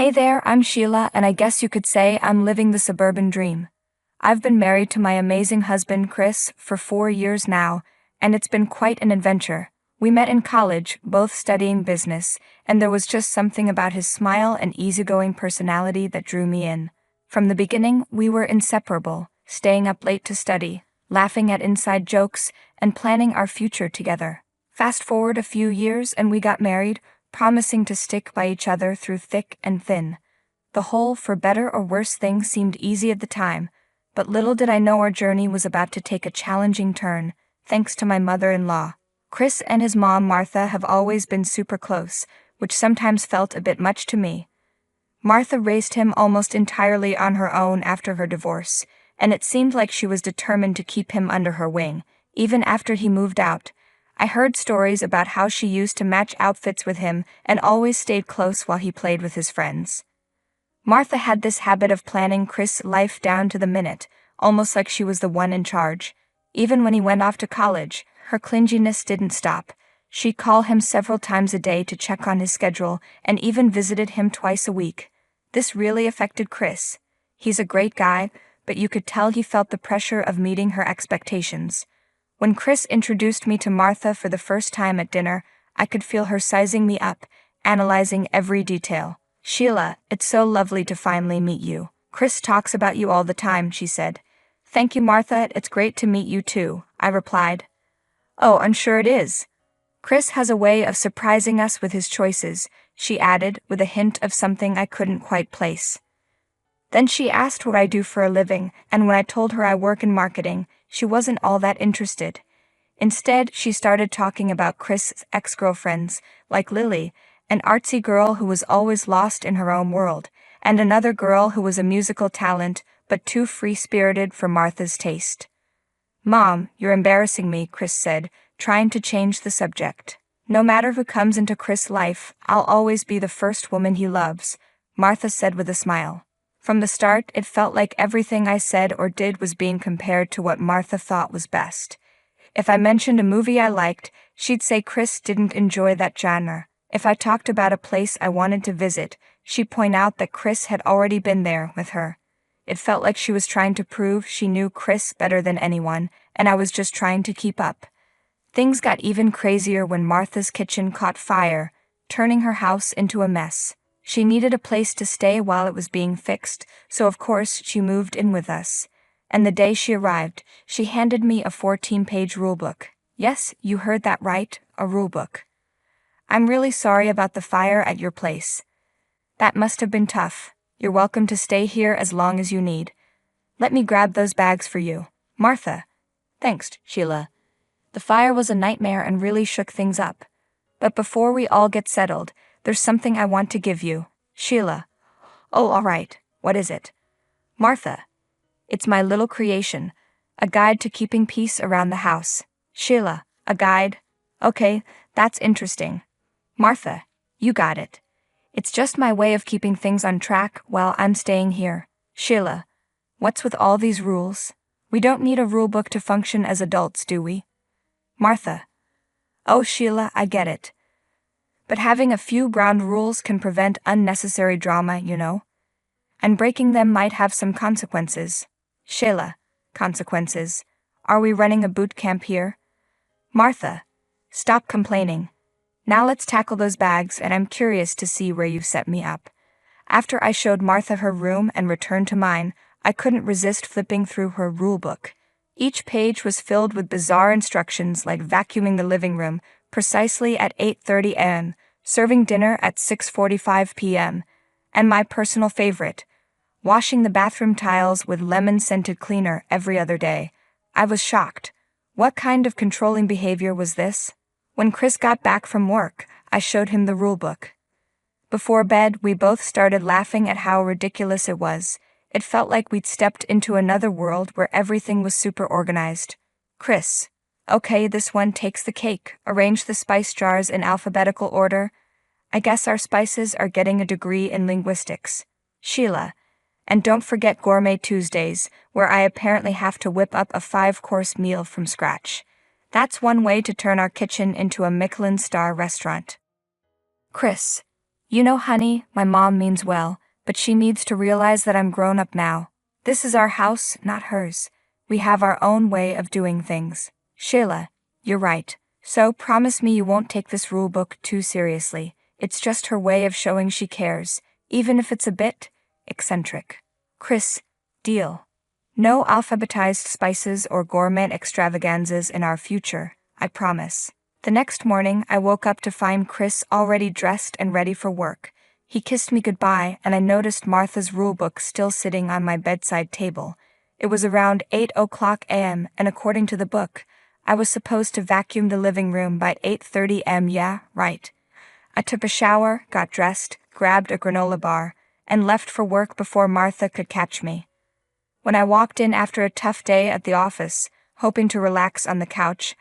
Hey there, I'm Sheila, and I guess you could say I'm living the suburban dream. I've been married to my amazing husband, Chris, for 4 years now, and it's been quite an adventure. We met in college, both studying business, and there was just something about his smile and easygoing personality that drew me in. From the beginning, we were inseparable, staying up late to study, laughing at inside jokes, and planning our future together. Fast forward a few years and we got married, promising to stick by each other through thick and thin. The whole for better or worse thing seemed easy at the time, but little did I know our journey was about to take a challenging turn, thanks to my mother-in-law. Chris and his mom Martha have always been super close, which sometimes felt a bit much to me. Martha raised him almost entirely on her own after her divorce, and it seemed like she was determined to keep him under her wing, even after he moved out. I heard stories about how she used to match outfits with him and always stayed close while he played with his friends. Martha had this habit of planning Chris' life down to the minute, almost like she was the one in charge. Even when he went off to college, her clinginess didn't stop. She'd call him several times a day to check on his schedule and even visited him twice a week. This really affected Chris. He's a great guy, but you could tell he felt the pressure of meeting her expectations. When Chris introduced me to Martha for the first time at dinner, I could feel her sizing me up, analyzing every detail. "Sheila, it's so lovely to finally meet you. Chris talks about you all the time," she said. "Thank you, Martha, it's great to meet you too," I replied. "Oh, I'm sure it is. Chris has a way of surprising us with his choices," she added, with a hint of something I couldn't quite place. Then she asked what I do for a living, and when I told her I work in marketing, she wasn't all that interested. Instead, she started talking about Chris's ex-girlfriends, like Lily, an artsy girl who was always lost in her own world, and another girl who was a musical talent, but too free-spirited for Martha's taste. "Mom, you're embarrassing me," Chris said, trying to change the subject. "No matter who comes into Chris' life, I'll always be the first woman he loves," Martha said with a smile. From the start, it felt like everything I said or did was being compared to what Martha thought was best. If I mentioned a movie I liked, she'd say Chris didn't enjoy that genre. If I talked about a place I wanted to visit, she'd point out that Chris had already been there with her. It felt like she was trying to prove she knew Chris better than anyone, and I was just trying to keep up. Things got even crazier when Martha's kitchen caught fire, turning her house into a mess. She needed a place to stay while it was being fixed, so of course she moved in with us. And the day she arrived, she handed me a 14-page rulebook. Yes, you heard that right, a rulebook. "I'm really sorry about the fire at your place. That must have been tough. You're welcome to stay here as long as you need. Let me grab those bags for you." "Martha." "Thanks, Sheila. The fire was a nightmare and really shook things up. But before we all get settled, there's something I want to give you." "Sheila." "Oh, all right. What is it?" "Martha. It's my little creation, a guide to keeping peace around the house." "Sheila, a guide? Okay, that's interesting." "Martha, you got it. It's just my way of keeping things on track while I'm staying here." "Sheila, what's with all these rules? We don't need a rule book to function as adults, do we?" "Martha. Oh, Sheila, I get it. But having a few ground rules can prevent unnecessary drama, you know? And breaking them might have some consequences." "Sheila, consequences? Are we running a boot camp here?" "Martha, stop complaining. Now let's tackle those bags, and I'm curious to see where you've set me up." After I showed Martha her room and returned to mine, I couldn't resist flipping through her rulebook. Each page was filled with bizarre instructions like vacuuming the living room precisely at 8:30 a.m., serving dinner at 6:45 p.m., and my personal favorite, washing the bathroom tiles with lemon-scented cleaner every other day. I was shocked. What kind of controlling behavior was this? When Chris got back from work, I showed him the rulebook. Before bed, we both started laughing at how ridiculous it was. It felt like we'd stepped into another world where everything was super organized. "Chris. Okay, this one takes the cake. Arrange the spice jars in alphabetical order. I guess our spices are getting a degree in linguistics." "Sheila. And don't forget Gourmet Tuesdays, where I apparently have to whip up a 5-course meal from scratch. That's one way to turn our kitchen into a Michelin star restaurant." "Chris. You know, honey, my mom means well, but she needs to realize that I'm grown up now. This is our house, not hers. We have our own way of doing things. Sheila, you're right. So promise me you won't take this rulebook too seriously. It's just her way of showing she cares, even if it's a bit eccentric. Chris, deal. No alphabetized spices or gourmet extravaganzas in our future, I promise. The next morning, I woke up to find Chris already dressed and ready for work. He kissed me goodbye, and I noticed Martha's rulebook still sitting on my bedside table. It was around 8 a.m., and according to the book, I was supposed to vacuum the living room by 8:30 am. Yeah, right. I took a shower, got dressed, grabbed a granola bar, and left for work before Martha could catch me. When I walked in after a tough day at the office, hoping to relax on the couch,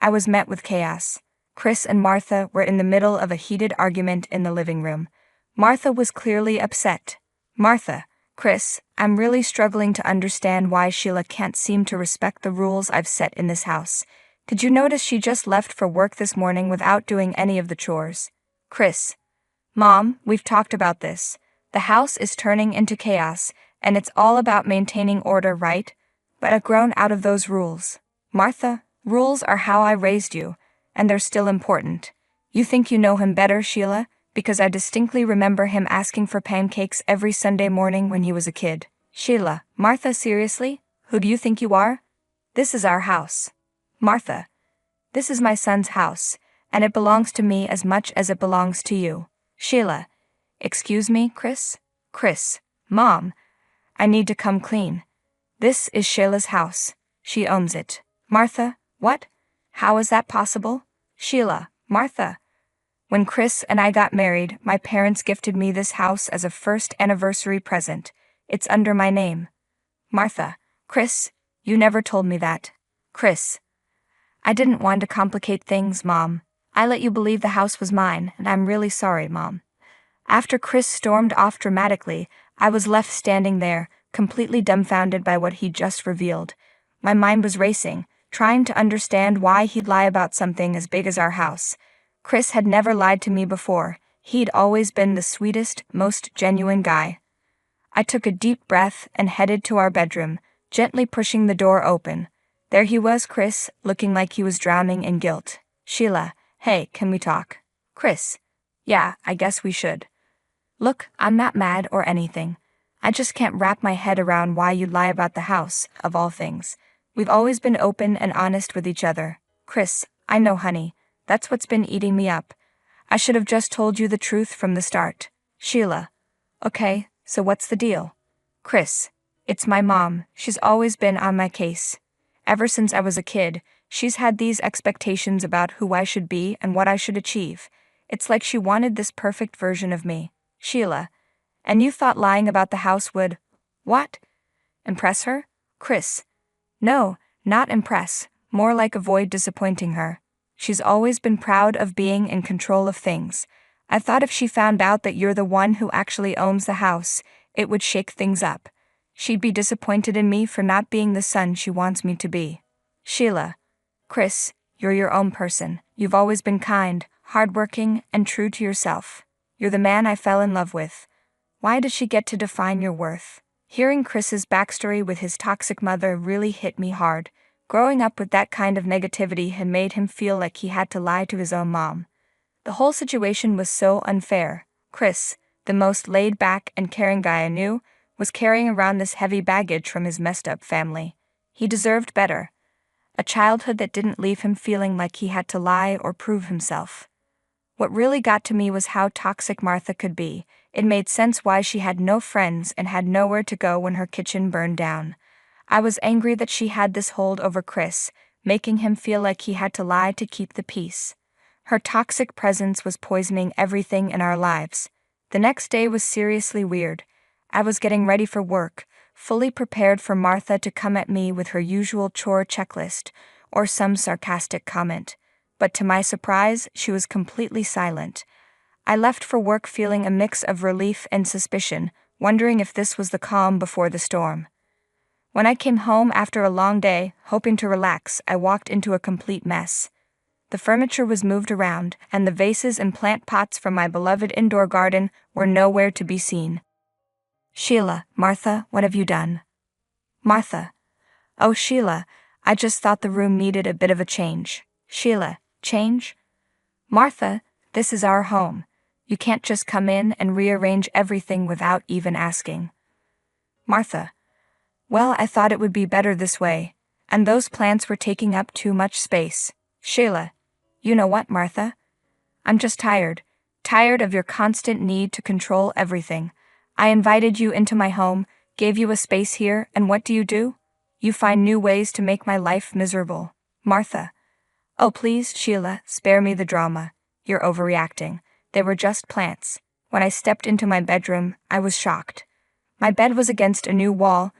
I was met with chaos. Chris and Martha were in the middle of a heated argument in the living room. Martha was clearly upset. Martha, Chris, I'm really struggling to understand why Sheila can't seem to respect the rules I've set in this house. Did you notice she just left for work this morning without doing any of the chores? Chris, Mom, we've talked about this. The house is turning into chaos, and it's all about maintaining order, right? But I've grown out of those rules. Martha, rules are how I raised you, and they're still important. You think you know him better, Sheila? Because I distinctly remember him asking for pancakes every Sunday morning when he was a kid. Sheila, Martha, seriously? Who do you think you are? This is our house. Martha, this is my son's house, and it belongs to me as much as it belongs to you. Sheila, excuse me, Chris? Chris, Mom, I need to come clean. This is Sheila's house. She owns it. Martha, what? How is that possible? Sheila, Martha. When Chris and I got married, my parents gifted me this house as a first anniversary present. It's under my name. Martha, Chris, you never told me that. Chris, I didn't want to complicate things, Mom. I let you believe the house was mine, and I'm really sorry, Mom. After Chris stormed off dramatically, I was left standing there, completely dumbfounded by what he'd just revealed. My mind was racing, trying to understand why he'd lie about something as big as our house. Chris had never lied to me before. He'd always been the sweetest, most genuine guy. I took a deep breath and headed to our bedroom, gently pushing the door open. There he was, Chris, looking like he was drowning in guilt. Sheila, hey, can we talk? Chris, yeah, I guess we should. Look, I'm not mad or anything. I just can't wrap my head around why you'd lie about the house, of all things. We've always been open and honest with each other. Chris, I know, honey. That's what's been eating me up. I should have just told you the truth from the start. Sheila, okay, so what's the deal? Chris, it's my mom. She's always been on my case. Ever since I was a kid, she's had these expectations about who I should be and what I should achieve. It's like she wanted this perfect version of me. Sheila, and you thought lying about the house would, what? Impress her? Chris, no, not impress, more like avoid disappointing her. She's always been proud of being in control of things. I thought if she found out that you're the one who actually owns the house, it would shake things up. She'd be disappointed in me for not being the son she wants me to be. Sheila, Chris, you're your own person. You've always been kind, hardworking, and true to yourself. You're the man I fell in love with. Why did she get to define your worth? Hearing Chris's backstory with his toxic mother really hit me hard. Growing up with that kind of negativity had made him feel like he had to lie to his own mom. The whole situation was so unfair. Chris, the most laid-back and caring guy I knew, was carrying around this heavy baggage from his messed-up family. He deserved better. A childhood that didn't leave him feeling like he had to lie or prove himself. What really got to me was how toxic Martha could be. It made sense why she had no friends and had nowhere to go when her kitchen burned down. I was angry that she had this hold over Chris, making him feel like he had to lie to keep the peace. Her toxic presence was poisoning everything in our lives. The next day was seriously weird. I was getting ready for work, fully prepared for Martha to come at me with her usual chore checklist or some sarcastic comment. But to my surprise, she was completely silent. I left for work feeling a mix of relief and suspicion, wondering if this was the calm before the storm. When I came home after a long day, hoping to relax, I walked into a complete mess. The furniture was moved around, and the vases and plant pots from my beloved indoor garden were nowhere to be seen. Sheila, Martha, what have you done? Martha. Oh, Sheila, I just thought the room needed a bit of a change. Sheila, change? Martha, this is our home. You can't just come in and rearrange everything without even asking. Martha. Well, I thought it would be better this way, and those plants were taking up too much space. Sheila. You know what, Martha? I'm just tired of your constant need to control everything. I invited you into my home, gave you a space here, and what do? You find new ways to make my life miserable. Martha. Oh please, Sheila, spare me the drama. You're overreacting. They were just plants. When I stepped into my bedroom, I was shocked. My bed was against a new wall.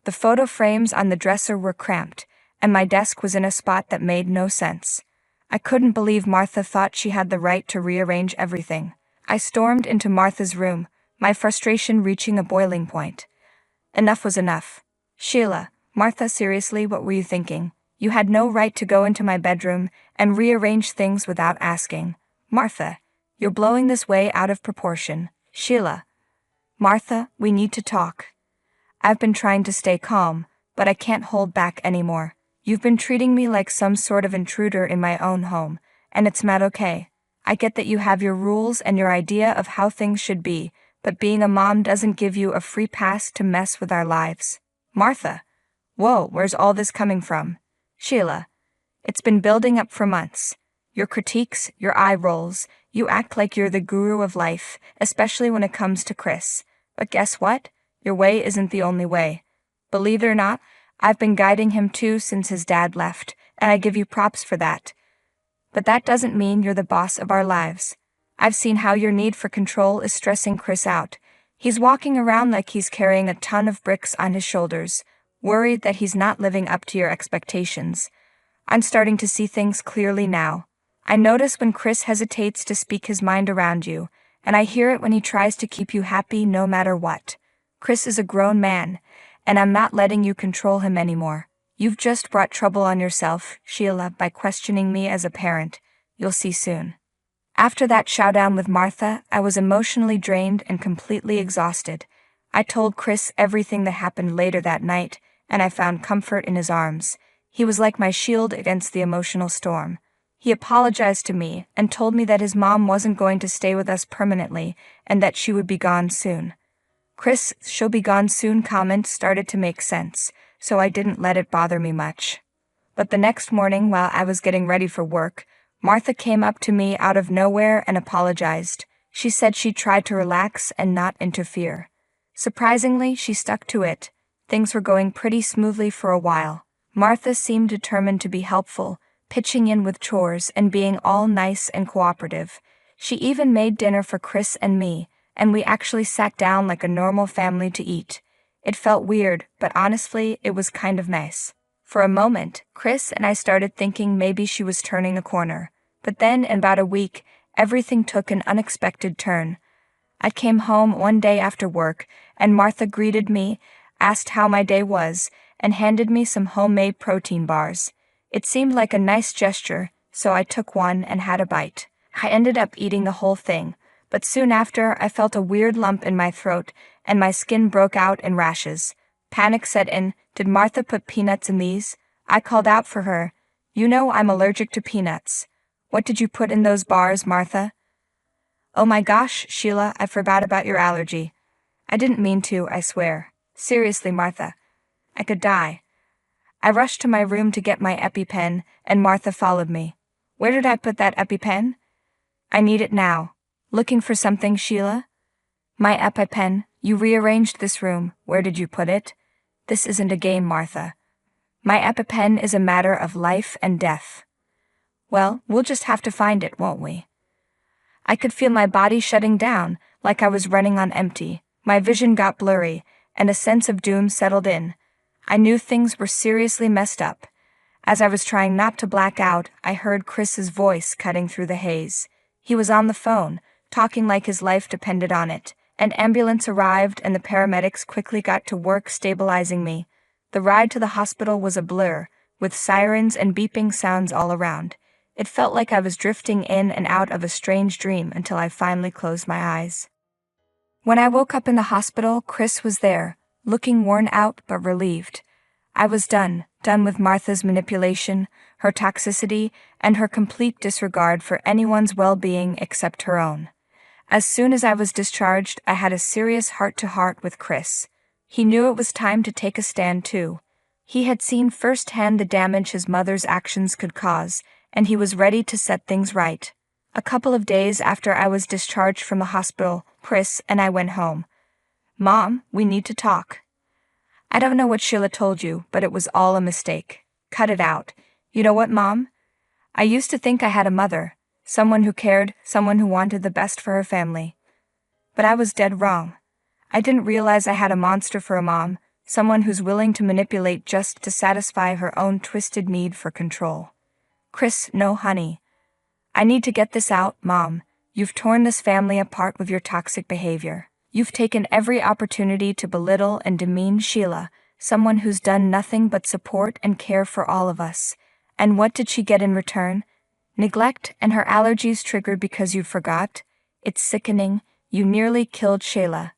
The photo frames on the dresser were cramped, and my desk was in a spot that made no sense. I couldn't believe Martha thought she had the right to rearrange everything. I stormed into Martha's room, my frustration reaching a boiling point. Enough was enough. Sheila, Martha, seriously, what were you thinking? You had no right to go into my bedroom and rearrange things without asking. Martha, you're blowing this way out of proportion. Sheila. Martha, we need to talk. I've been trying to stay calm, but I can't hold back anymore. You've been treating me like some sort of intruder in my own home, and it's not okay. I get that you have your rules and your idea of how things should be, but being a mom doesn't give you a free pass to mess with our lives. Martha. Whoa, where's all this coming from? Sheila. It's been building up for months. Your critiques, your eye rolls, you act like you're the guru of life, especially when it comes to Chris. But guess what? Your way isn't the only way. Believe it or not, I've been guiding him too since his dad left, and I give you props for that. But that doesn't mean you're the boss of our lives. I've seen how your need for control is stressing Chris out. He's walking around like he's carrying a ton of bricks on his shoulders, worried that he's not living up to your expectations. I'm starting to see things clearly now. I notice when Chris hesitates to speak his mind around you, and I hear it when he tries to keep you happy no matter what. Chris is a grown man, and I'm not letting you control him anymore. You've just brought trouble on yourself, Sheila, by questioning me as a parent. You'll see soon. After that showdown with Martha, I was emotionally drained and completely exhausted. I told Chris everything that happened later that night, and I found comfort in his arms. He was like my shield against the emotional storm. He apologized to me and told me that his mom wasn't going to stay with us permanently and that she would be gone soon. Chris' "she'll be gone soon" comment started to make sense, so I didn't let it bother me much. But the next morning, while I was getting ready for work, Martha came up to me out of nowhere and apologized. She said she tried to relax and not interfere. Surprisingly, she stuck to it. Things were going pretty smoothly for a while. Martha seemed determined to be helpful, pitching in with chores and being all nice and cooperative. She even made dinner for Chris and me, and we actually sat down like a normal family to eat. It felt weird, but honestly, it was kind of nice. For a moment, Chris and I started thinking maybe she was turning a corner. But then, in about a week, everything took an unexpected turn. I came home one day after work, and Martha greeted me, asked how my day was, and handed me some homemade protein bars. It seemed like a nice gesture, so I took one and had a bite. I ended up eating the whole thing, but soon after I felt a weird lump in my throat, and my skin broke out in rashes. Panic set in. Did Martha put peanuts in these? I called out for her. You know I'm allergic to peanuts. What did you put in those bars, Martha? Oh my gosh, Sheila, I forgot about your allergy. I didn't mean to, I swear. Seriously, Martha. I could die. I rushed to my room to get my EpiPen, and Martha followed me. Where did I put that EpiPen? I need it now. Looking for something, Sheila? My EpiPen. You rearranged this room. Where did you put it? This isn't a game, Martha. My EpiPen is a matter of life and death. Well, we'll just have to find it, won't we? I could feel my body shutting down, like I was running on empty. My vision got blurry, and a sense of doom settled in. I knew things were seriously messed up. As I was trying not to black out, I heard Chris's voice cutting through the haze. He was on the phone, talking like his life depended on it. An ambulance arrived and the paramedics quickly got to work stabilizing me. The ride to the hospital was a blur, with sirens and beeping sounds all around. It felt like I was drifting in and out of a strange dream until I finally closed my eyes. When I woke up in the hospital, Chris was there, looking worn out but relieved. I was done with Martha's manipulation, her toxicity, and her complete disregard for anyone's well-being except her own. As soon as I was discharged, I had a serious heart-to-heart with Chris. He knew it was time to take a stand too. He had seen firsthand the damage his mother's actions could cause, and he was ready to set things right. A couple of days after I was discharged from the hospital, Chris and I went home. "Mom, we need to talk." "I don't know what Sheila told you, but it was all a mistake. Cut it out. You know what, Mom? I used to think I had a mother, someone who cared, someone who wanted the best for her family. But I was dead wrong. I didn't realize I had a monster for a mom, someone who's willing to manipulate just to satisfy her own twisted need for control." "Chris, no honey. I need to get this out, Mom. You've torn this family apart with your toxic behavior. You've taken every opportunity to belittle and demean Sheila, someone who's done nothing but support and care for all of us. And what did she get in return? Neglect and her allergies triggered because you forgot? It's sickening. You nearly killed Sheila.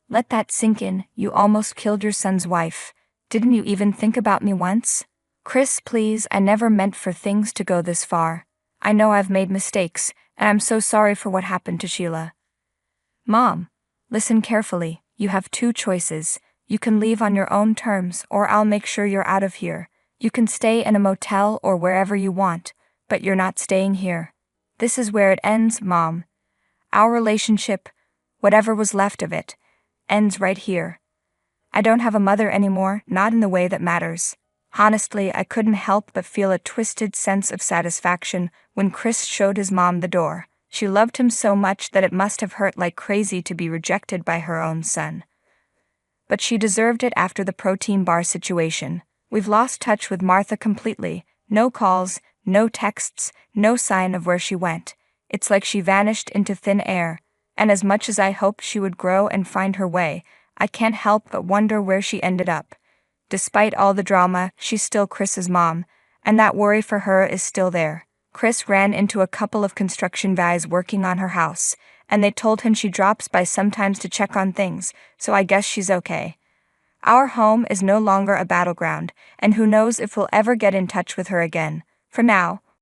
Let that sink in. You almost killed your son's wife. Didn't you even think about me once? Chris, please, I never meant for things to go this far. I know I've made mistakes, and I'm so sorry for what happened to Sheila." "Mom, listen carefully. You have two choices. You can leave on your own terms, or I'll make sure you're out of here. You can stay in a motel or wherever you want, but you're not staying here. This is where it ends, Mom. Our relationship, whatever was left of it, ends right here. I don't have a mother anymore, not in the way that matters." Honestly, I couldn't help but feel a twisted sense of satisfaction when Chris showed his mom the door. She loved him so much that it must have hurt like crazy to be rejected by her own son. But she deserved it after the protein bar situation. We've lost touch with Martha completely. No calls, no texts, no sign of where she went. It's like she vanished into thin air. And as much as I hoped she would grow and find her way, I can't help but wonder where she ended up. Despite all the drama, she's still Chris's mom, and that worry for her is still there. Chris ran into a couple of construction guys working on her house, and they told him she drops by sometimes to check on things, so I guess she's okay. Our home is no longer a battleground, and who knows if we'll ever get in touch with her again. For now,